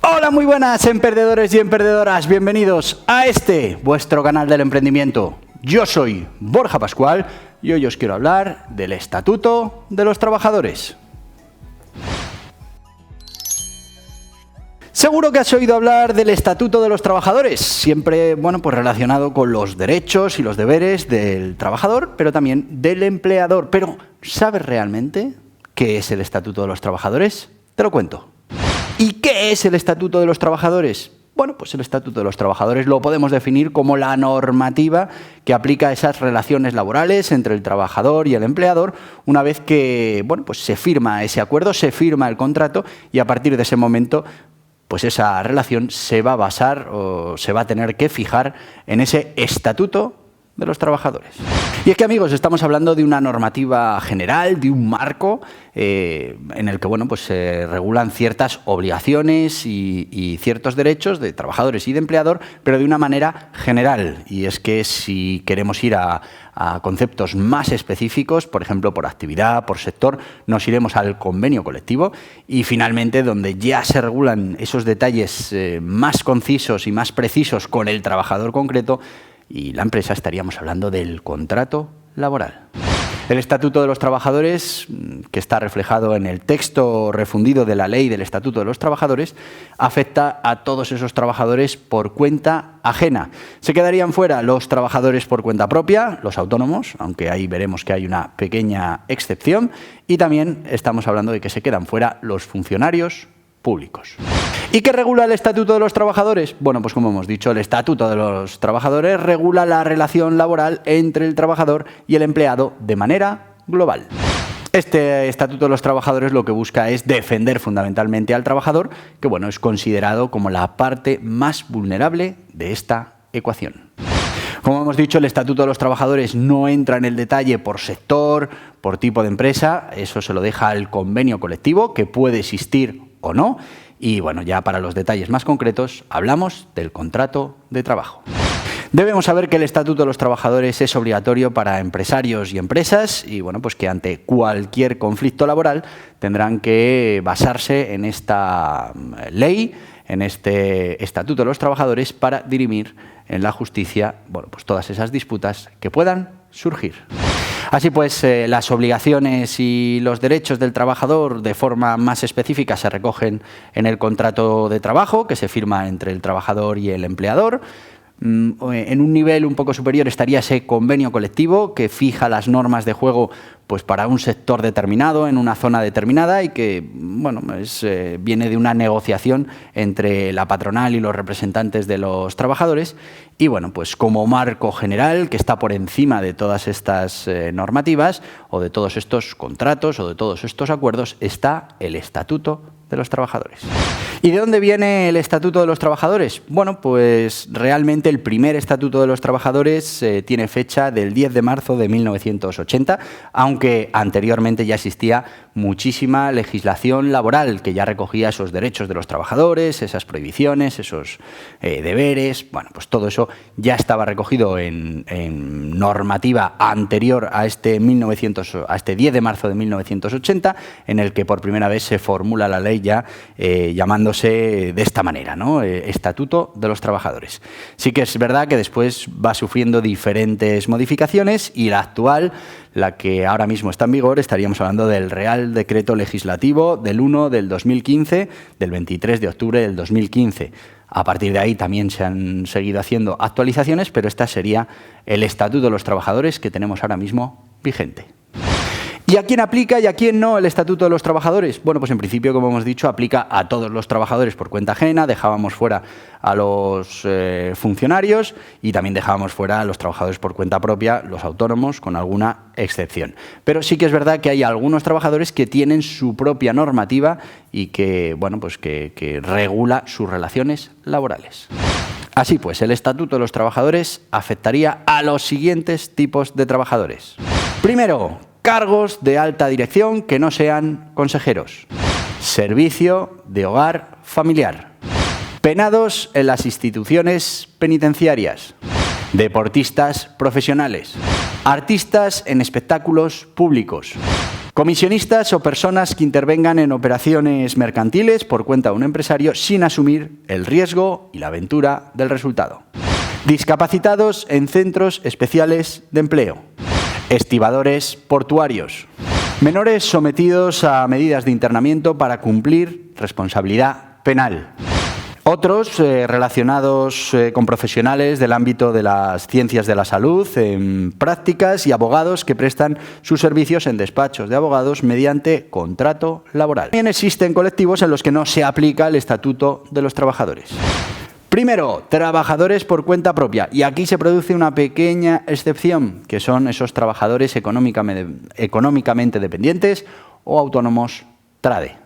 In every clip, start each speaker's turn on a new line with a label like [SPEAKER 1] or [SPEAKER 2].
[SPEAKER 1] Hola, muy buenas emprendedores y emprendedoras, bienvenidos a vuestro canal del emprendimiento. Yo soy Borja Pascual y hoy os quiero hablar del Estatuto de los Trabajadores. Seguro que has oído hablar del Estatuto de los Trabajadores, siempre, pues relacionado con los derechos y los deberes del trabajador, pero también del empleador. Pero, ¿sabes realmente qué es el Estatuto de los Trabajadores? Te lo cuento. ¿Y qué es el Estatuto de los Trabajadores? Bueno, pues el Estatuto de los Trabajadores lo podemos definir como la normativa que aplica a esas relaciones laborales entre el trabajador y el empleador una vez que, pues se firma ese acuerdo, se firma el contrato y a partir de ese momento pues esa relación se va a basar o se va a tener que fijar en ese Estatuto de los Trabajadores. Y es que, amigos, estamos hablando de una normativa general, de un marco en el que se regulan ciertas obligaciones y ciertos derechos de trabajadores y de empleador, pero de una manera general. Y es que si queremos ir a conceptos más específicos, por ejemplo, por actividad, por sector, nos iremos al convenio colectivo y finalmente donde ya se regulan esos detalles más concisos y más precisos con el trabajador concreto y la empresa, estaríamos hablando del contrato laboral. El Estatuto de los Trabajadores, que está reflejado en el texto refundido de la Ley del Estatuto de los Trabajadores, afecta a todos esos trabajadores por cuenta ajena. Se quedarían fuera los trabajadores por cuenta propia, los autónomos, aunque ahí veremos que hay una pequeña excepción, y también estamos hablando de que se quedan fuera los funcionarios públicos. ¿Y qué regula el Estatuto de los Trabajadores? Bueno, pues como hemos dicho, el Estatuto de los Trabajadores regula la relación laboral entre el trabajador y el empleado de manera global. Este Estatuto de los Trabajadores lo que busca es defender fundamentalmente al trabajador, que es considerado como la parte más vulnerable de esta ecuación. Como hemos dicho, el Estatuto de los Trabajadores no entra en el detalle por sector, por tipo de empresa, eso se lo deja al convenio colectivo, que puede existir o no. Y ya para los detalles más concretos hablamos del contrato de trabajo. Debemos saber que el Estatuto de los Trabajadores es obligatorio para empresarios y empresas y que ante cualquier conflicto laboral tendrán que basarse en esta ley, en este Estatuto de los Trabajadores para dirimir en la justicia todas esas disputas que puedan surgir. Así pues, las obligaciones y los derechos del trabajador de forma más específica se recogen en el contrato de trabajo que se firma entre el trabajador y el empleador. En un nivel un poco superior estaría ese convenio colectivo que fija las normas de juego para un sector determinado, en una zona determinada y que viene de una negociación entre la patronal y los representantes de los trabajadores. Y como marco general que está por encima de todas estas normativas o de todos estos contratos o de todos estos acuerdos está el Estatuto de los Trabajadores. ¿Y de dónde viene el Estatuto de los Trabajadores? Realmente el primer Estatuto de los Trabajadores tiene fecha del 10 de marzo de 1980, aunque anteriormente ya existía muchísima legislación laboral que ya recogía esos derechos de los trabajadores, esas prohibiciones, esos deberes. Todo eso ya estaba recogido en normativa anterior a este 10 de marzo de 1980, en el que por primera vez se formula la ley ya llamándose de esta manera, ¿no? Estatuto de los Trabajadores. Sí que es verdad que después va sufriendo diferentes modificaciones y la actual, la que ahora mismo está en vigor, estaríamos hablando del Real Decreto Legislativo del 1 del 2015, del 23 de octubre del 2015. A partir de ahí también se han seguido haciendo actualizaciones, pero esta sería el Estatuto de los Trabajadores que tenemos ahora mismo vigente. ¿Y a quién aplica y a quién no el Estatuto de los Trabajadores? En principio, como hemos dicho, aplica a todos los trabajadores por cuenta ajena, dejábamos fuera a los funcionarios y también dejábamos fuera a los trabajadores por cuenta propia, los autónomos, con alguna excepción. Pero sí que es verdad que hay algunos trabajadores que tienen su propia normativa y que, que regula sus relaciones laborales. Así pues, el Estatuto de los Trabajadores afectaría a los siguientes tipos de trabajadores. Primero, cargos de alta dirección que no sean consejeros. Servicio de hogar familiar. Penados en las instituciones penitenciarias. Deportistas profesionales. Artistas en espectáculos públicos. Comisionistas o personas que intervengan en operaciones mercantiles por cuenta de un empresario sin asumir el riesgo y la aventura del resultado. Discapacitados en centros especiales de empleo. Estibadores portuarios. Menores sometidos a medidas de internamiento para cumplir responsabilidad penal. Otros relacionados con profesionales del ámbito de las ciencias de la salud, en prácticas y abogados que prestan sus servicios en despachos de abogados mediante contrato laboral. También existen colectivos en los que no se aplica el Estatuto de los Trabajadores. Primero, trabajadores por cuenta propia. Y aquí se produce una pequeña excepción, que son esos trabajadores económicamente dependientes o autónomos TRADE.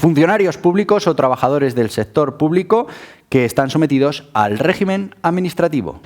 [SPEAKER 1] Funcionarios públicos o trabajadores del sector público que están sometidos al régimen administrativo.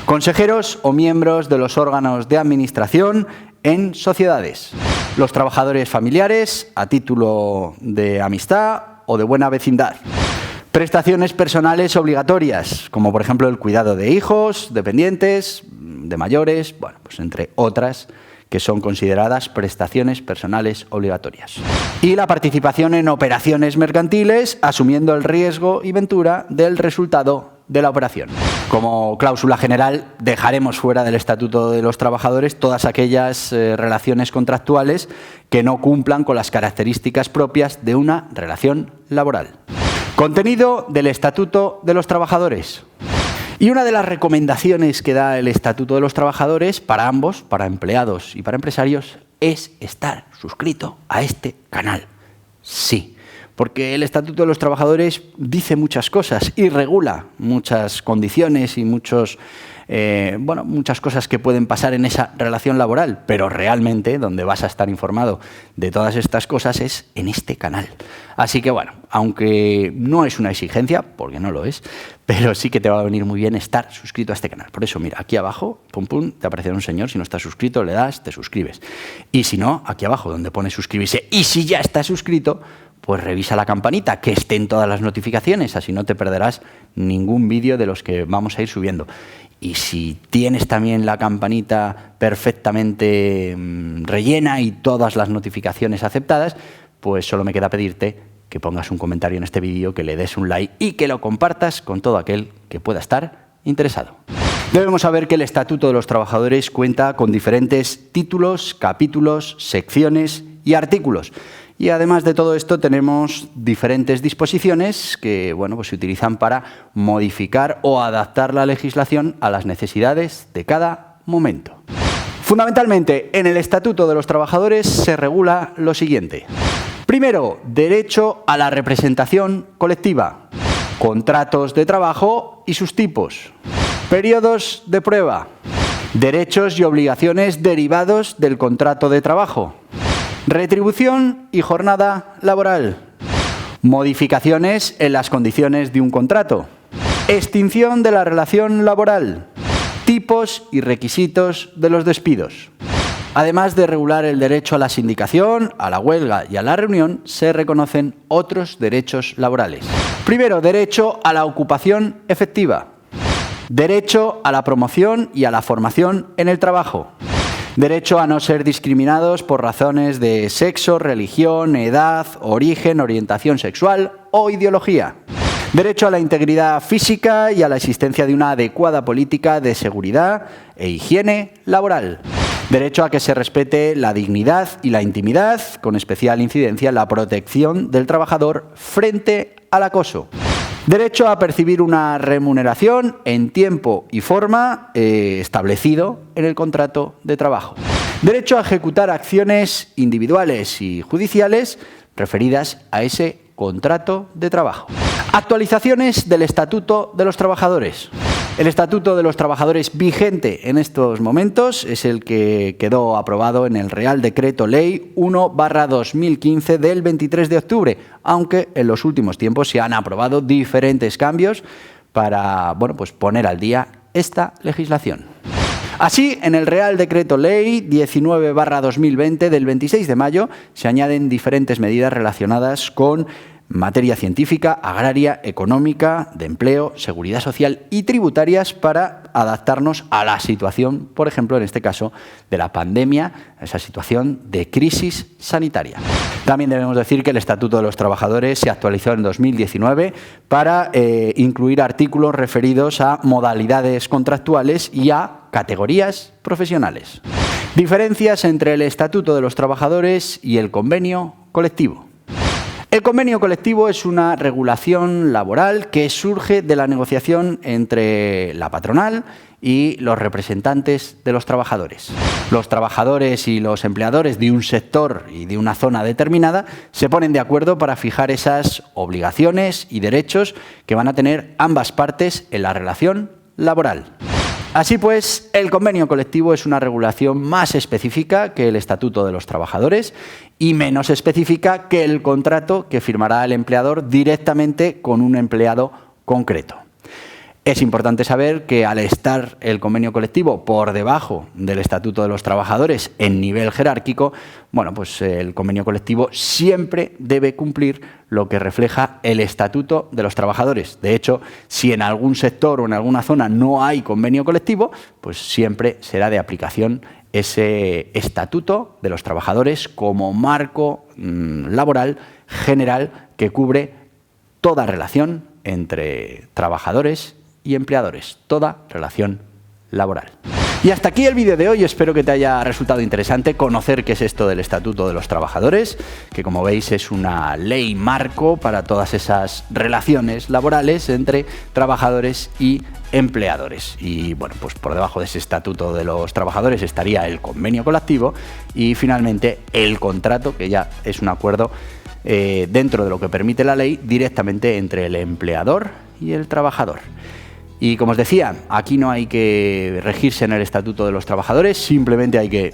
[SPEAKER 1] Consejeros o miembros de los órganos de administración en sociedades. Los trabajadores familiares a título de amistad o de buena vecindad. Prestaciones personales obligatorias, como por ejemplo el cuidado de hijos, dependientes, de mayores, bueno, pues entre otras que son consideradas prestaciones personales obligatorias. Y la participación en operaciones mercantiles, asumiendo el riesgo y ventura del resultado de la operación. Como cláusula general, dejaremos fuera del Estatuto de los Trabajadores todas aquellas relaciones contractuales que no cumplan con las características propias de una relación laboral. Contenido del Estatuto de los Trabajadores. Y una de las recomendaciones que da el Estatuto de los Trabajadores para ambos, para empleados y para empresarios, es estar suscrito a este canal. Sí, porque el Estatuto de los Trabajadores dice muchas cosas y regula muchas condiciones y muchas cosas que pueden pasar en esa relación laboral, pero realmente donde vas a estar informado de todas estas cosas es en este canal. Así que bueno, aunque no es una exigencia, porque no lo es, pero sí que te va a venir muy bien estar suscrito a este canal. Por eso, mira, aquí abajo, pum pum, te aparecerá un señor, si no estás suscrito, le das, te suscribes. Y si no, aquí abajo donde pone suscribirse, y si ya estás suscrito, pues revisa la campanita, que estén todas las notificaciones, así no te perderás ningún vídeo de los que vamos a ir subiendo. Y si tienes también la campanita perfectamente rellena y todas las notificaciones aceptadas, pues solo me queda pedirte que pongas un comentario en este vídeo, que le des un like y que lo compartas con todo aquel que pueda estar interesado. Debemos saber que el Estatuto de los Trabajadores cuenta con diferentes títulos, capítulos, secciones y artículos. Y además de todo esto tenemos diferentes disposiciones que pues se utilizan para modificar o adaptar la legislación a las necesidades de cada momento. Fundamentalmente, en el Estatuto de los Trabajadores se regula lo siguiente. Primero, derecho a la representación colectiva, contratos de trabajo y sus tipos, periodos de prueba, derechos y obligaciones derivados del contrato de trabajo, retribución y jornada laboral, modificaciones en las condiciones de un contrato, extinción de la relación laboral, tipos y requisitos de los despidos. Además de regular el derecho a la sindicación, a la huelga y a la reunión, se reconocen otros derechos laborales. Primero, derecho a la ocupación efectiva, derecho a la promoción y a la formación en el trabajo, derecho a no ser discriminados por razones de sexo, religión, edad, origen, orientación sexual o ideología. Derecho a la integridad física y a la existencia de una adecuada política de seguridad e higiene laboral. Derecho a que se respete la dignidad y la intimidad, con especial incidencia en la protección del trabajador frente al acoso. Derecho a percibir una remuneración en tiempo y forma establecido en el contrato de trabajo. Derecho a ejecutar acciones individuales y judiciales referidas a ese contrato de trabajo. Actualizaciones del Estatuto de los Trabajadores. El Estatuto de los Trabajadores vigente en estos momentos es el que quedó aprobado en el Real Decreto Ley 1/2015 del 23 de octubre, aunque en los últimos tiempos se han aprobado diferentes cambios para poner al día esta legislación. Así, en el Real Decreto Ley 19/2020 del 26 de mayo se añaden diferentes medidas relacionadas con materia científica, agraria, económica, de empleo, seguridad social y tributarias para adaptarnos a la situación, por ejemplo, en este caso, de la pandemia, esa situación de crisis sanitaria. También debemos decir que el Estatuto de los Trabajadores se actualizó en 2019 para incluir artículos referidos a modalidades contractuales y a categorías profesionales. Diferencias entre el Estatuto de los Trabajadores y el convenio colectivo. El convenio colectivo es una regulación laboral que surge de la negociación entre la patronal y los representantes de los trabajadores. Los trabajadores y los empleadores de un sector y de una zona determinada se ponen de acuerdo para fijar esas obligaciones y derechos que van a tener ambas partes en la relación laboral. Así pues, el convenio colectivo es una regulación más específica que el Estatuto de los Trabajadores y menos específica que el contrato que firmará el empleador directamente con un empleado concreto. Es importante saber que al estar el convenio colectivo por debajo del Estatuto de los Trabajadores en nivel jerárquico, bueno, pues el convenio colectivo siempre debe cumplir lo que refleja el Estatuto de los Trabajadores. De hecho, si en algún sector o en alguna zona no hay convenio colectivo, pues siempre será de aplicación ese Estatuto de los Trabajadores como marco laboral general que cubre toda relación entre trabajadores y empleadores, toda relación laboral. Y hasta aquí el vídeo de hoy. Espero que te haya resultado interesante conocer qué es esto del Estatuto de los Trabajadores, que como veis es una ley marco para todas esas relaciones laborales entre trabajadores y empleadores. Y bueno, pues por debajo de ese Estatuto de los Trabajadores estaría el convenio colectivo y finalmente el contrato, que ya es un acuerdo dentro de lo que permite la ley directamente entre el empleador y el trabajador. Y como os decía, aquí no hay que regirse en el Estatuto de los Trabajadores, simplemente hay que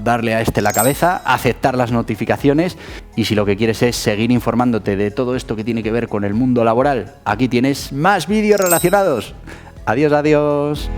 [SPEAKER 1] darle a la cabeza, aceptar las notificaciones y si lo que quieres es seguir informándote de todo esto que tiene que ver con el mundo laboral, aquí tienes más vídeos relacionados. Adiós, adiós.